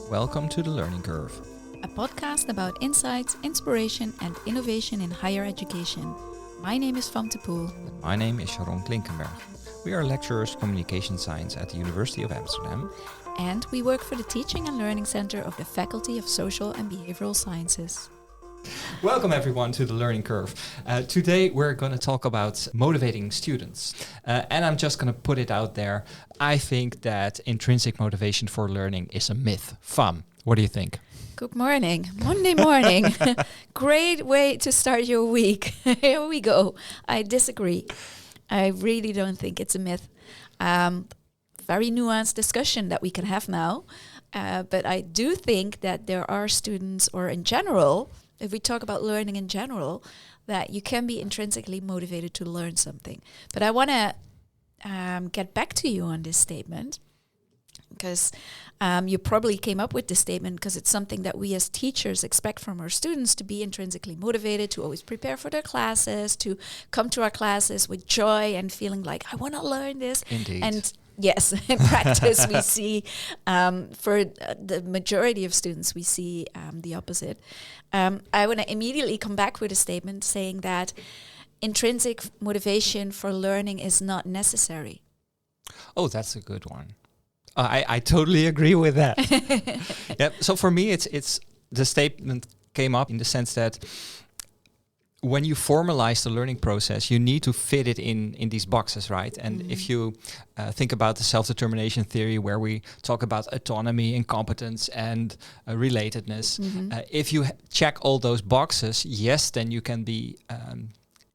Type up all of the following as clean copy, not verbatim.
Welcome to The Learning Curve. A podcast about insights, inspiration and innovation in higher education. My name is Van de Poel. My name is Sharon Klinkenberg. We are lecturers communication science at the University of Amsterdam. And we work for the Teaching and Learning Center of the Faculty of Social and Behavioral Sciences. Welcome everyone to The Learning Curve. Today we're going to talk about motivating students. And I'm just going to put it out there. I think that intrinsic motivation for learning is a myth. Van, what do you think? Good morning. Monday morning. Great way to start your week. Here we go. I disagree. I really don't think it's a myth. Very nuanced discussion that we can have now. But I do think that there are students, or in general, if we talk about learning in general, that you can be intrinsically motivated to learn something. But I want to get back to you on this statement, because you probably came up with this statement because it's something that we as teachers expect from our students, to be intrinsically motivated, to always prepare for their classes, to come to our classes with joy and feeling like, I want to learn this. Indeed. And yes, in practice we see, for the majority of students, we see the opposite. I want to immediately come back with a statement saying that intrinsic motivation for learning is not necessary. Oh, that's a good one. I totally agree with that. Yeah. So for me, it's the statement came up in the sense that when you formalize the learning process, you need to fit it in these boxes, right? And if you think about the self-determination theory, where we talk about autonomy and competence and relatedness, if you check all those boxes, yes, then you can be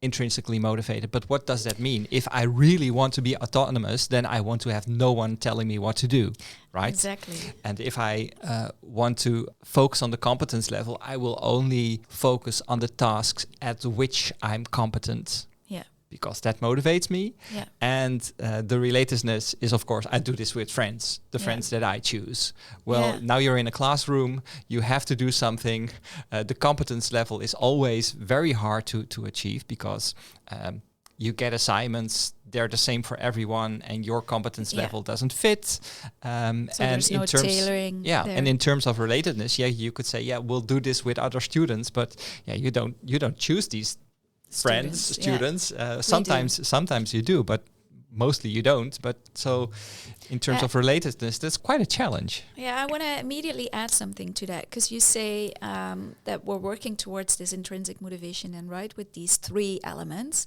intrinsically motivated. But what does that mean? If I really want to be autonomous, then I want to have no one telling me what to do, right? Exactly. And if I want to focus on the competence level, I will only focus on the tasks at which I'm competent. Yeah. Because that motivates me. Yeah. And the relatedness is, of course, I do this with friends, the friends that I choose. Well, now you're in a classroom, you have to do something. The competence level is always very hard to achieve, because you get assignments, they're the same for everyone, and your competence level doesn't fit. So and there's no tailoring. Yeah, there. and in terms of relatedness, you could say, we'll do this with other students, but you don't choose these friends, students. Sometimes you do, but mostly you don't. But so in terms of relatedness, that's quite a challenge. Yeah, I want to immediately add something to that, because you say that we're working towards this intrinsic motivation, and right, with these three elements.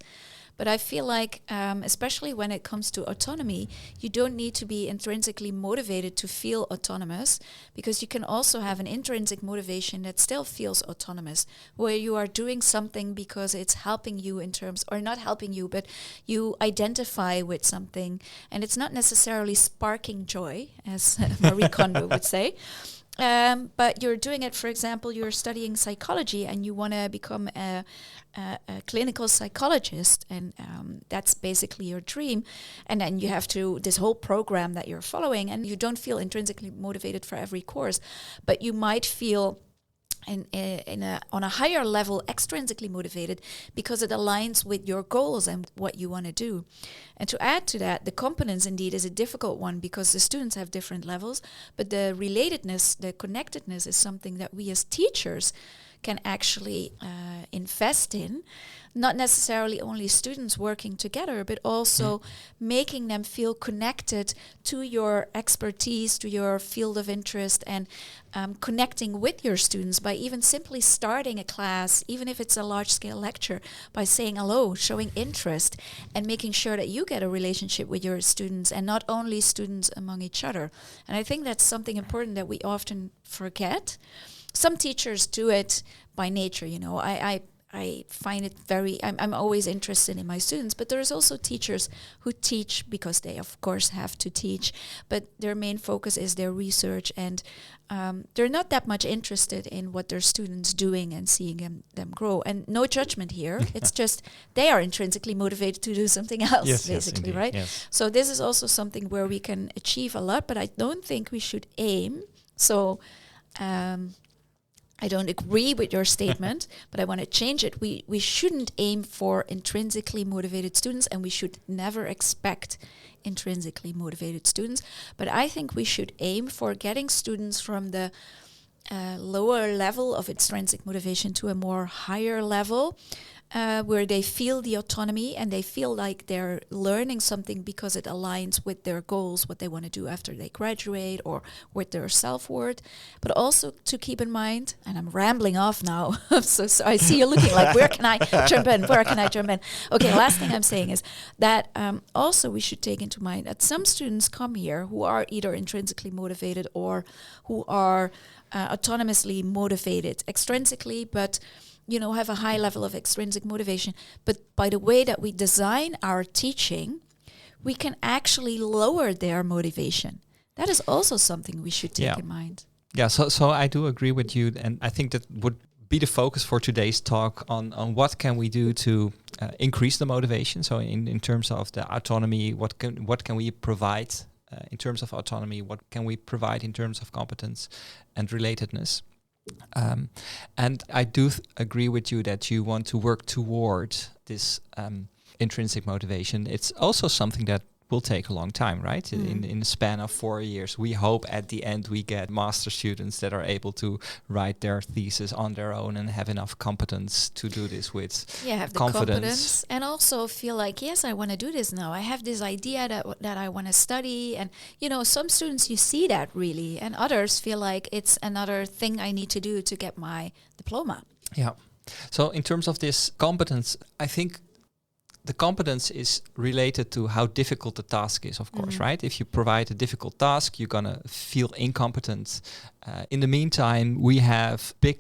But I feel like, especially when it comes to autonomy, you don't need to be intrinsically motivated to feel autonomous, because you can also have an intrinsic motivation that still feels autonomous, where you are doing something because it's helping you in terms, or not helping you, but you identify with something, and it's not necessarily sparking joy, as Marie Kondo would say. But you're doing it, for example, you're studying psychology and you want to become a clinical psychologist, and that's basically your dream. And then you have this whole program that you're following, and you don't feel intrinsically motivated for every course, but you might feel on a higher level extrinsically motivated, because it aligns with your goals and what you want to do. And to add to that, the competence indeed is a difficult one, because the students have different levels, but the relatedness, the connectedness, is something that we as teachers can actually invest in. Not necessarily only students working together, but also making them feel connected to your expertise, to your field of interest, and connecting with your students by even simply starting a class, even if it's a large-scale lecture, by saying hello, showing interest, and making sure that you get a relationship with your students, and not only students among each other. And I think that's something important that we often forget. Some teachers do it by nature, I find it I'm always interested in my students, but there's also teachers who teach because they, of course, have to teach, but their main focus is their research, and they're not that much interested in what their students doing and seeing them grow. And no judgment here. It's just they are intrinsically motivated to do something else, basically, right? Yes. So this is also something where we can achieve a lot, but I don't think we should aim. So I don't agree with your statement, but I want to change it. We shouldn't aim for intrinsically motivated students, and we should never expect intrinsically motivated students. But I think we should aim for getting students from the lower level of intrinsic motivation to a more higher level, where they feel the autonomy and they feel like they're learning something because it aligns with their goals, what they want to do after they graduate, or with their self-worth. But also to keep in mind, and I'm rambling off now, so I see you looking like, where can I jump in? Where can I jump in? Okay, last thing I'm saying is that also we should take into mind that some students come here who are either intrinsically motivated or who are autonomously motivated extrinsically, but have a high level of extrinsic motivation. But by the way that we design our teaching, we can actually lower their motivation. That is also something we should take in mind. Yeah, so I do agree with you, and I think that would be the focus for today's talk on what can we do to increase the motivation. So in terms of the autonomy, what can we provide in terms of autonomy, what can we provide in terms of competence and relatedness. And I do agree with you that you want to work toward this intrinsic motivation. It's also something that will take a long time, right? In the span of 4 years, we hope at the end we get master students that are able to write their thesis on their own and have enough competence to do this with have the confidence and also feel like, yes, I want to do this now. I have this idea that I want to study, and some students you see that really, and others feel like it's another thing I need to do to get my diploma. Yeah. So in terms of this competence, I think the competence is related to how difficult the task is, of course, right? If you provide a difficult task, you're going to feel incompetent. In the meantime, we have big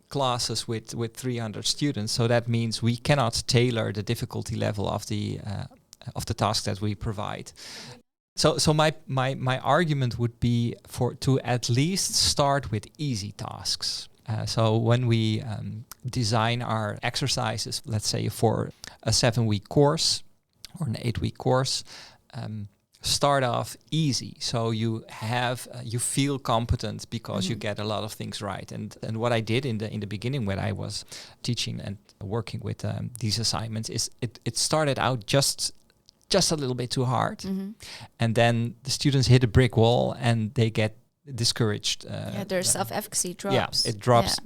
classes with 300 students, so that means we cannot tailor the difficulty level of the task that we provide. So my argument would be to at least start with easy tasks. So when we design our exercises, let's say for a 7-week course or an 8-week course, start off easy. So you feel competent because you get a lot of things right. And what I did in the beginning when I was teaching and working with these assignments is it started out just a little bit too hard, and then the students hit a brick wall and they get discouraged. Their self-efficacy drops. Yeah, it drops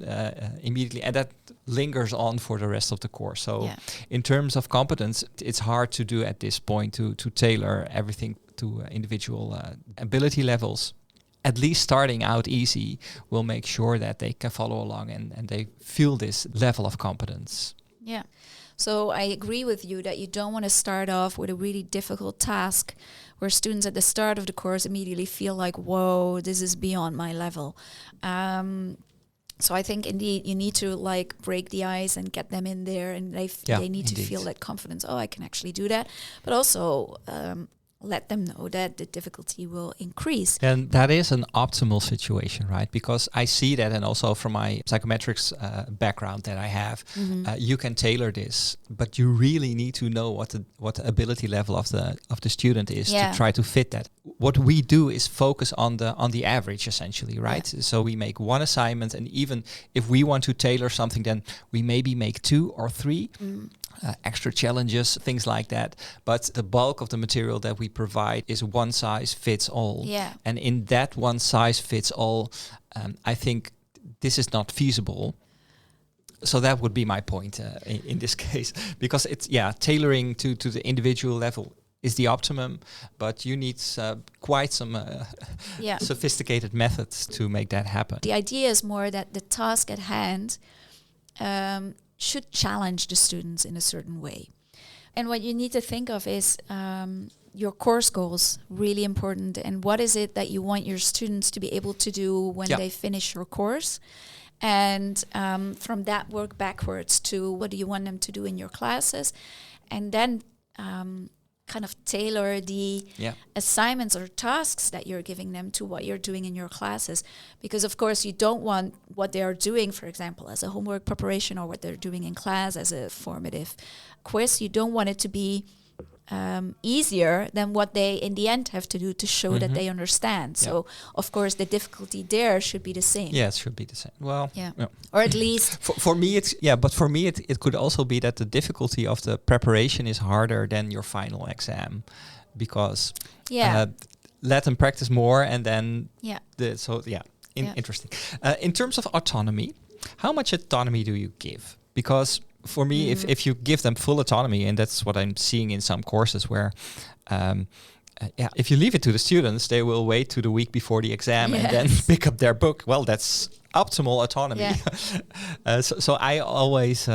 immediately, and that lingers on for the rest of the course. So in terms of competence, it's hard to do at this point to tailor everything to individual ability levels. At least starting out easy will make sure that they can follow along and they feel this level of competence. Yeah. So I agree with you that you don't want to start off with a really difficult task where students at the start of the course immediately feel like, whoa, this is beyond my level. So I think indeed you need to break the ice and get them in there, and they need to feel that confidence. Oh, I can actually do that. But also let them know that the difficulty will increase. And that is an optimal situation, right? Because I see that, and also from my psychometrics background that I have, you can tailor this, but you really need to know what the ability level of the student is to try to fit that. What we do is focus on the average, essentially, right? Yeah. So we make one assignment, and even if we want to tailor something, then we maybe make 2 or 3. Extra challenges, things like that. But the bulk of the material that we provide is one size fits all. Yeah. And in that one size fits all, I think this is not feasible. So that would be my point in this case. Because it's, tailoring to the individual level is the optimum, but you need quite some sophisticated methods to make that happen. The idea is more that the task at hand should challenge the students in a certain way. And what you need to think of is your course goals, really important. And what is it that you want your students to be able to do when they finish your course? And from that, work backwards to what do you want them to do in your classes? And then kind of tailor the assignments or tasks that you're giving them to what you're doing in your classes. Because of course you don't want what they are doing, for example, as a homework preparation, or what they're doing in class as a formative quiz. You don't want it to be easier than what they in the end have to do to show that they understand. So of course the difficulty there should be the same. Yeah, it should be the same. Well, or at least for me it's but for me it could also be that the difficulty of the preparation is harder than your final exam, because Yeah. let them practice more, and then Yeah. interesting. In terms of autonomy, how much autonomy do you give? Because for me, if you give them full autonomy, and that's what I'm seeing in some courses where if you leave it to the students, they will wait to the week before the exam and then pick up their book. Well, that's optimal autonomy. Yeah. So I always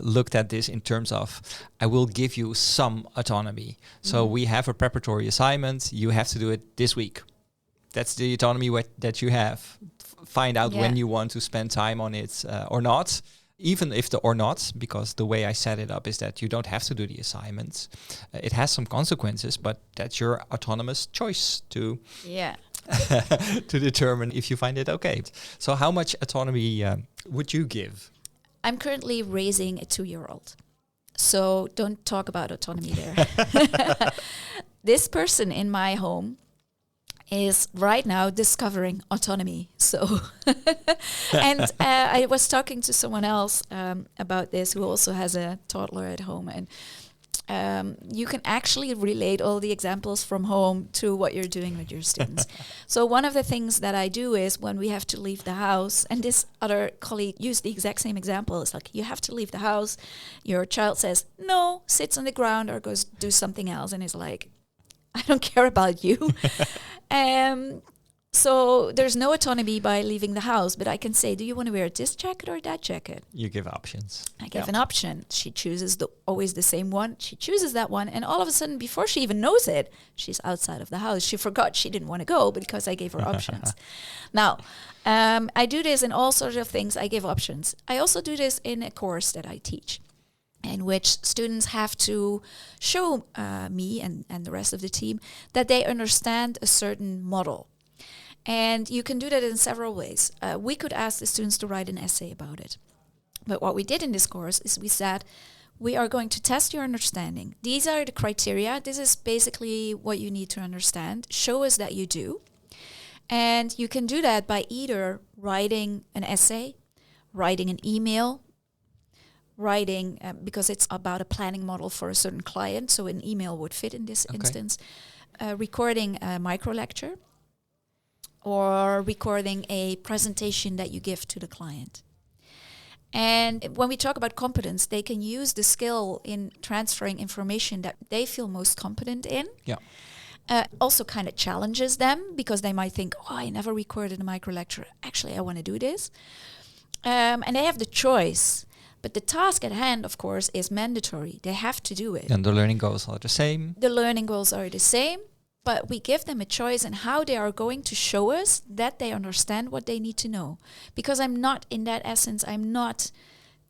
looked at this in terms of, I will give you some autonomy. So we have a preparatory assignment. You have to do it this week. That's the autonomy that you have. Find out when you want to spend time on it or not. Even if or not, because the way I set it up is that you don't have to do the assignments. It has some consequences, but that's your autonomous choice to to determine if you find it okay. So how much autonomy would you give? I'm currently raising a 2-year-old. So don't talk about autonomy there. This person in my home is right now discovering autonomy. So, and I was talking to someone else about this who also has a toddler at home, and you can actually relate all the examples from home to what you're doing with your students. So one of the things that I do is when we have to leave the house, and this other colleague used the exact same example. It's like, you have to leave the house. Your child says, no, sits on the ground or goes do something else. And it's like, I don't care about you. So there's no autonomy by leaving the house, but I can say, do you want to wear this jacket or that jacket? You give options. I give an option. She chooses always the same one. She chooses that one. And all of a sudden, before she even knows it, she's outside of the house. She forgot she didn't want to go because I gave her options. Now, I do this in all sorts of things. I give options. I also do this in a course that I teach, in which students have to show me and the rest of the team that they understand a certain model. And you can do that in several ways. We could ask the students to write an essay about it. But what we did in this course is we said, we are going to test your understanding. These are the criteria. This is basically what you need to understand. Show us that you do. And you can do that by either writing an essay, writing an email, writing, because it's about a planning model for a certain client, so an email would fit in this instance, recording a micro lecture, or recording a presentation that you give to the client. And when we talk about competence, they can use the skill in transferring information that they feel most competent in. Yeah. Also kind of challenges them, because they might think, oh, I never recorded a micro lecture. Actually, I want to do this. And they have the choice. But the task at hand, of course, is mandatory. They have to do it. And the learning goals are the same. The learning goals are the same, but we give them a choice in how they are going to show us that they understand what they need to know. Because I'm not, in that essence, I'm not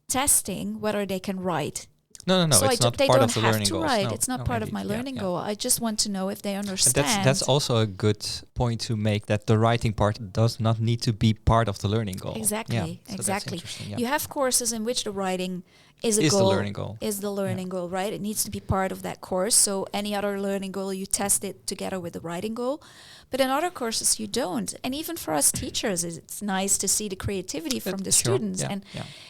testing whether they can write. No, So it's not they part don't of the have learning to goals. write. No, It's not no, part maybe. of my learning goal. I just want to know if they And understand. that's also a good point to make, that the writing part does not need to be part of the learning goal. Exactly, Yeah, so that's exactly. interesting, yeah. You have courses in which the writing is a Is the goal. learning goal. Is the learning goal, right? It needs to be part of that course. So any other learning goal, you test it together with the writing goal. But in other courses, you don't. And even for us teachers, it's nice to see the creativity from the students and,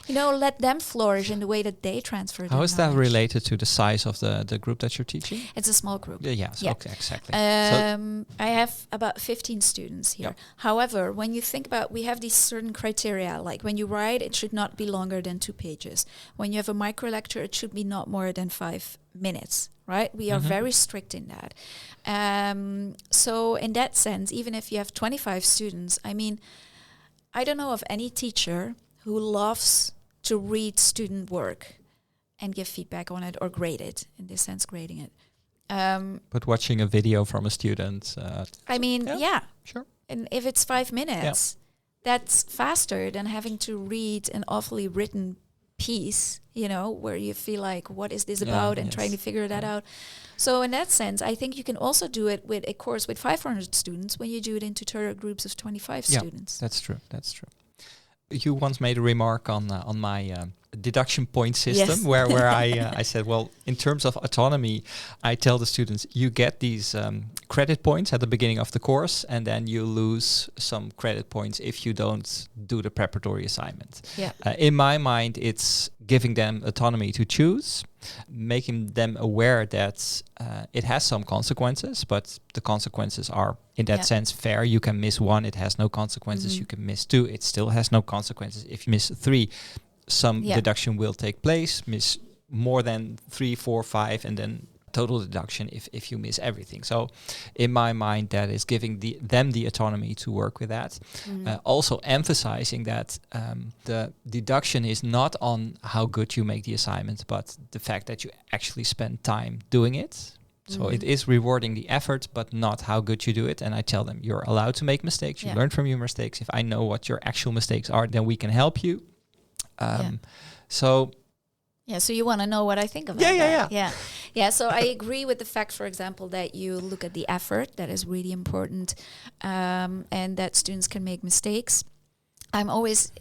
let them flourish in the way that they transfer their How is that knowledge. related to the size of the group that you're teaching? It's a small group. Okay, exactly. I have about 15 students here. However, when you think about, we have these certain criteria, like when you write, it should not be longer than 2 pages. When you have a micro lecture, it should be not more than 5 minutes, right? We are very strict in that. So in that sense, even if you have 25 students, I mean, I don't know of any teacher who loves to read student work and give feedback on it or grade it, in this sense, grading it. But watching a video from a student... I mean, Sure. And if it's 5 minutes, that's faster than having to read an awfully written piece, where you feel like, what is this about? And trying to figure that out. So in that sense, I think you can also do it with a course with 500 students when you do it in tutorial groups of 25 students. That's true. You once made a remark on my deduction point system, where I said, well, in terms of autonomy, I tell the students, you get these credit points at the beginning of the course, and then you lose some credit points if you don't do the preparatory assignment. Yeah. In my mind, it's giving them autonomy to choose, making them aware that it has some consequences, but the consequences are in that sense fair. You can miss one, it has no consequences. You can miss two, it still has no consequences. If you miss three, some deduction will take place. Miss more than 3, 4, 5, and then total deduction if you miss everything. So in my mind, that is giving them the autonomy to work with that. Also emphasizing that the deduction is not on how good you make the assignment, but the fact that you actually spend time doing it. So it is rewarding the effort, but not how good you do it. And I tell them, you're allowed to make mistakes. You learn from your mistakes. If I know what your actual mistakes are, then we can help you. So you want to know what I think about that. Yeah, so I agree with the fact, for example, that you look at the effort. That is really important, and that students can make mistakes. I'm always,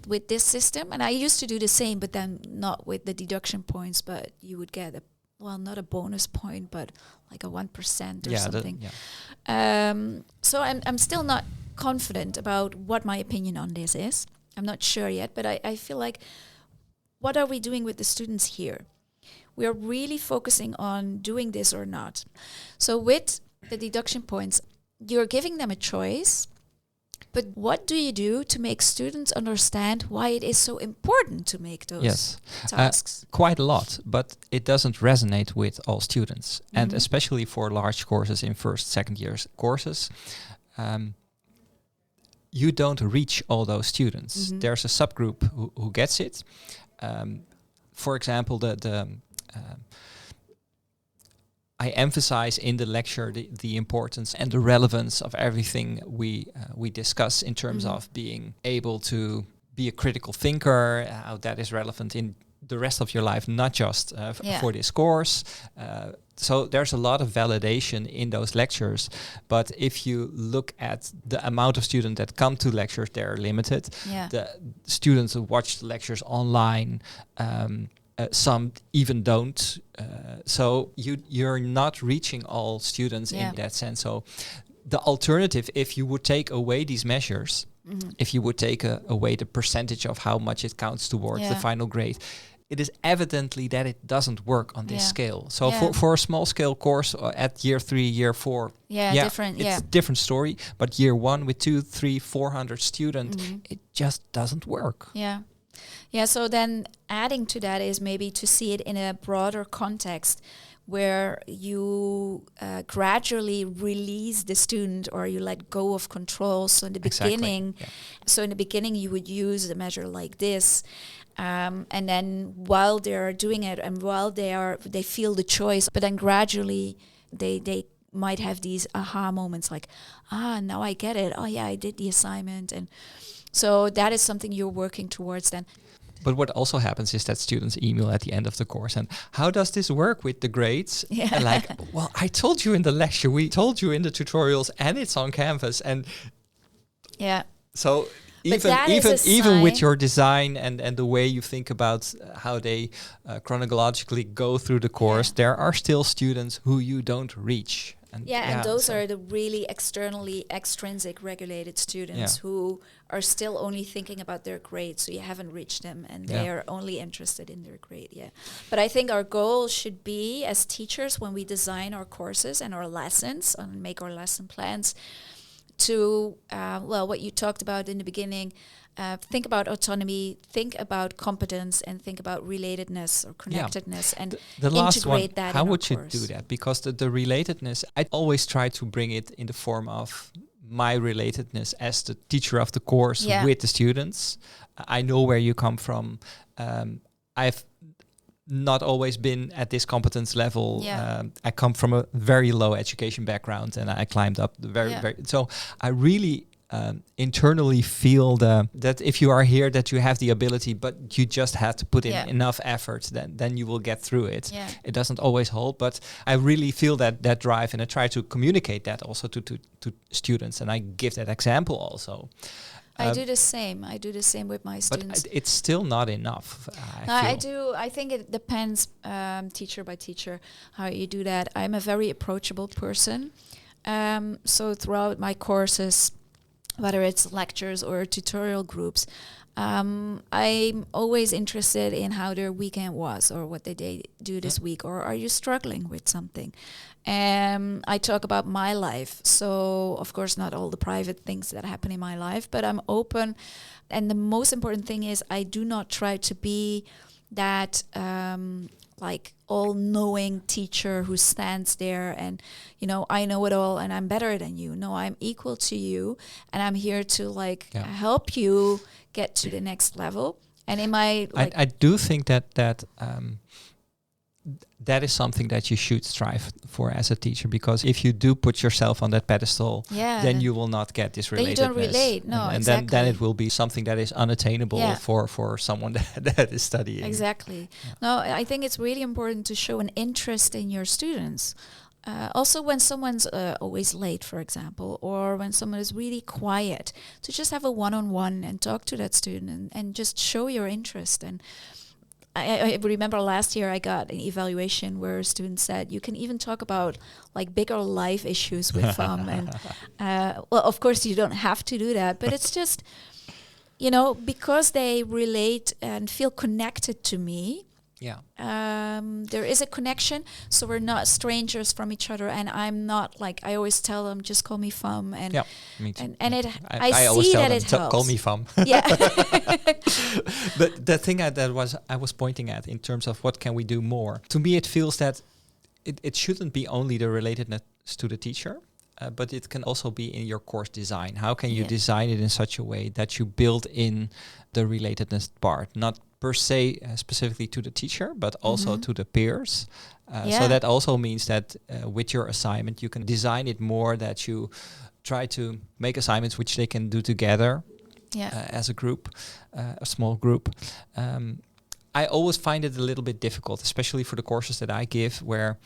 with this system, and I used to do the same, but then not with the deduction points, but you would get not a bonus point, but like a 1% or something. So I'm still not confident about what my opinion on this is. I'm not sure yet, but I feel like, what are we doing with the students here? We are really focusing on doing this or not. So with the deduction points, you're giving them a choice, but what do you do to make students understand why it is so important to make those tasks? Quite a lot, but it doesn't resonate with all students. And especially for large courses in first, second years courses, you don't reach all those students. There's a subgroup who gets it. For example, I emphasize in the lecture the importance and the relevance of everything we discuss in terms of being able to be a critical thinker, how that is relevant in the rest of your life, not just for this course. So there's a lot of validation in those lectures. But if you look at the amount of students that come to lectures, they're limited. The students who watch the lectures online, some even don't. So you're not reaching all students in that sense. So the alternative, if you would take away these measures, if you would take away the percentage of how much it counts towards the final grade, it is evidently that it doesn't work on this scale. So for a small scale course at year 3, year 4, different. It's a different story. But year 1 with 2, 3, 400 students, it just doesn't work. So then adding to that is maybe to see it in a broader context, where you gradually release the student, or you let go of control. So in the beginning, you would use a measure like this, and then while they're doing it, and while they feel the choice, but then gradually they might have these aha moments, like, now I get it. Oh yeah, I did the assignment, and so that is something you're working towards then. But what also happens is that students email at the end of the course, and how does this work with the grades? And like, well, I told you in the lecture, we told you in the tutorials, and it's on Canvas. And so even with your design and the way you think about how they chronologically go through the course, there are still students who you don't reach. And those are the really extrinsic regulated students who are still only thinking about their grade, so you haven't reached them, and they are only interested in their grade. But I think our goal should be, as teachers, when we design our courses and our lessons and make our lesson plans, to what you talked about in the beginning, think about autonomy, think about competence, and think about relatedness or connectedness, and the last one, that. How would you do that? Because the relatedness, I always try to bring it in the form of my relatedness as the teacher of the course with the students. I know where you come from. I've not always been at this competence level. I come from a very low education background, and I climbed up the very. So I really internally feel that if you are here, that you have the ability, but you just have to put in enough effort, then you will get through it. It doesn't always hold, but I really feel that drive, and I try to communicate that also to students, and I give that example also. I do the same. With my students. But it's still not enough. I think it depends teacher by teacher how you do that. I'm a very approachable person. So throughout my courses, whether it's lectures or tutorial groups, I'm always interested in how their weekend was or what they do this week, or are you struggling with something? I talk about my life. So, of course, not all the private things that happen in my life, but I'm open. And the most important thing is I do not try to be that like all-knowing teacher who stands there and, you know, I know it all and I'm better than you. No, I'm equal to you, and I'm here to help you get to the next level. And in my I do think that that is something that you should strive for as a teacher, because if you do put yourself on that pedestal, then you will not get this relatedness. Then you don't relate, no, and exactly. then it will be something that is unattainable for someone that is studying. Exactly. Yeah. No, I think it's really important to show an interest in your students. Also, when someone's always late, for example, or when someone is really quiet, to just have a one-on-one and talk to that student and just show your interest. And I remember last year I got an evaluation where a student said, you can even talk about like bigger life issues with them. And well, of course you don't have to do that, but it's just, you know, because they relate and feel connected to me. Yeah. There is a connection, so we're not strangers from each other, and I'm not like, I always tell them, just call me Fam, and me too. And it I always see tell that them, it helps. call me Fam. Yeah. But the thing I was pointing at in terms of what can we do more, to me it feels that it shouldn't be only the relatedness to the teacher, but it can also be in your course design. How can you design it in such a way that you build in the relatedness part, not per se specifically to the teacher, but also to the peers. So that also means that with your assignment, you can design it more that you try to make assignments which they can do together as a group, a small group. I always find it a little bit difficult, especially for the courses that I give, where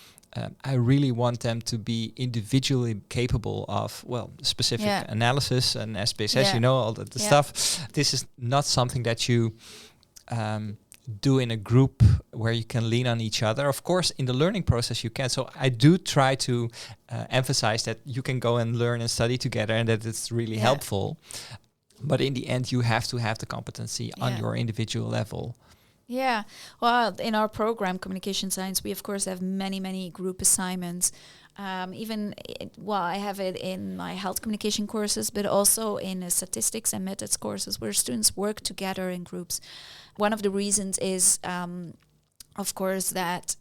I really want them to be individually capable of, specific analysis and SPSS, you know, all the stuff. This is not something that you do in a group where you can lean on each other. Of course, in the learning process you can. So I do try to emphasize that you can go and learn and study together and that it's really helpful. But in the end, you have to have the competency on your individual level. Yeah, well, in our program, Communication Science, we of course have many group assignments. I have it in my health communication courses, but also in statistics and methods courses where students work together in groups. One of the reasons is, of course, that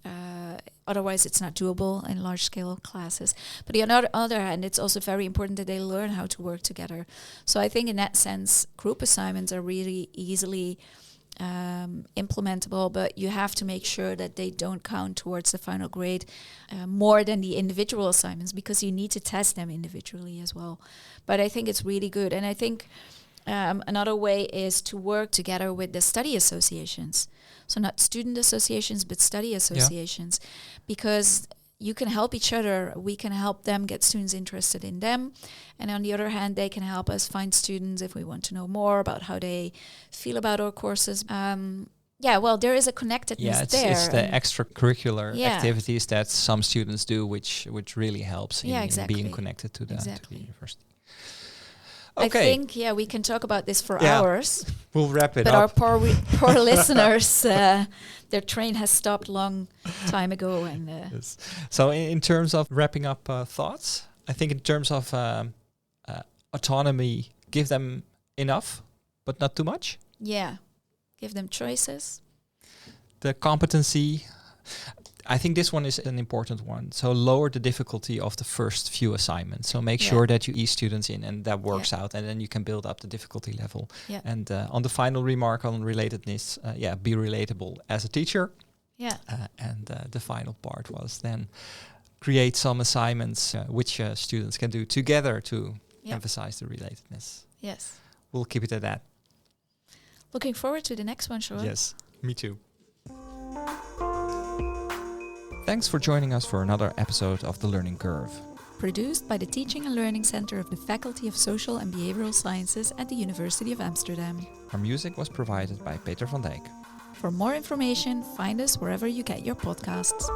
otherwise it's not doable in large-scale classes. But on the other hand, it's also very important that they learn how to work together. So I think in that sense, group assignments are really easily implementable, but you have to make sure that they don't count towards the final grade more than the individual assignments, because you need to test them individually as well. But I think it's really good. And I think another way is to work together with the study associations. So not student associations, but study associations, because you can help each other. We can help them get students interested in them. And on the other hand, they can help us find students if we want to know more about how they feel about our courses. There is a connectedness there. It's the extracurricular activities that some students do, which really helps in being connected to the university. Okay. I think, we can talk about this for hours. We'll wrap it up. But our poor listeners, their train has stopped long time ago. And yes. So in terms of wrapping up thoughts, I think in terms of autonomy, give them enough, but not too much. Yeah. Give them choices. The competency, I think this one is an important one. So lower the difficulty of the first few assignments. So make sure that you ease students in and that works out, and then you can build up the difficulty level. Yeah. And on the final remark on relatedness, be relatable as a teacher. Yeah. And the final part was then create some assignments which students can do together to emphasize the relatedness. Yes. We'll keep it at that. Looking forward to the next one, Sean. Yes, me too. Thanks for joining us for another episode of The Learning Curve. Produced by the Teaching and Learning Center of the Faculty of Social and Behavioral Sciences at the University of Amsterdam. Our music was provided by Peter van Dijk. For more information, find us wherever you get your podcasts.